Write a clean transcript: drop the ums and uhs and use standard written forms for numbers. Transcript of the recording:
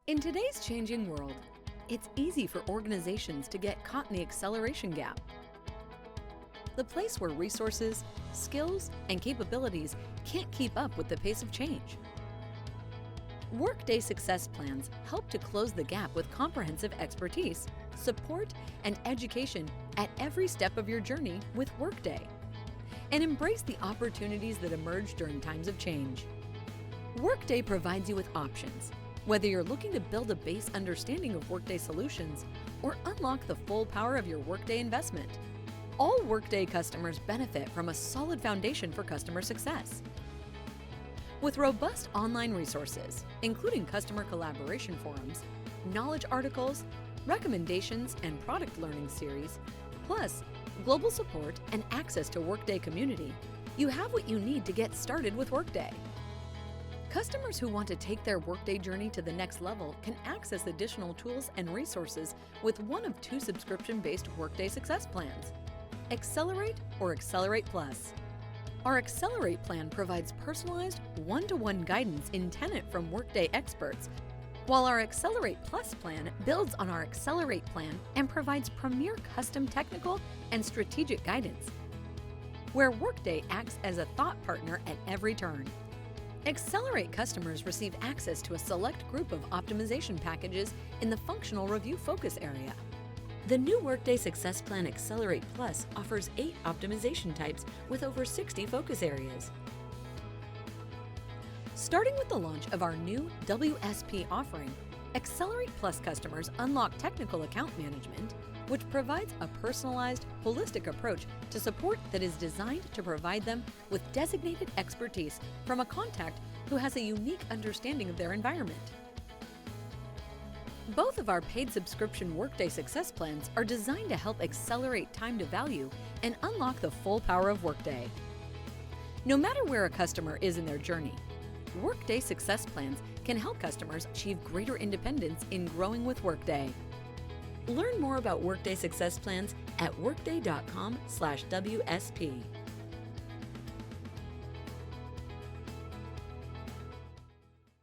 In today's changing world, it's easy for organizations to get caught in the acceleration gap. The place where resources, skills, and capabilities can't keep up with the pace of change. Workday Success Plans help to close the gap with comprehensive expertise, support, and education at every step of your journey with Workday. And embrace the opportunities that emerge during times of change. Workday provides you with options, whether you're looking to build a base understanding of Workday solutions or unlock the full power of your Workday investment. All Workday customers benefit from a solid foundation for customer success. With robust online resources, including customer collaboration forums, knowledge articles, recommendations, and product learning series, plus global support and access to Workday community, you have what you need to get started with Workday. Customers who want to take their Workday journey to the next level can access additional tools and resources with one of two subscription-based Workday Success Plans, Accelerate or Accelerate Plus. Our Accelerate plan provides personalized, one-to-one guidance in Tenant from Workday experts, while our Accelerate Plus plan builds on our Accelerate plan and provides premier custom technical and strategic guidance, where Workday acts as a thought partner at every turn. Accelerate customers receive access to a select group of optimization packages in the functional review focus area. The new Workday Success Plan Accelerate Plus offers 8 optimization types with over 60 focus areas. Starting with the launch of our new WSP offering, Accelerate Plus customers unlock technical account management, which provides a personalized, holistic approach to support that is designed to provide them with designated expertise from a contact who has a unique understanding of their environment. Both of our paid subscription Workday Success Plans are designed to help accelerate time to value and unlock the full power of Workday. No matter where a customer is in their journey, Workday Success Plans can help customers achieve greater independence in growing with Workday. Learn more about Workday Success Plans at workday.com/WSP.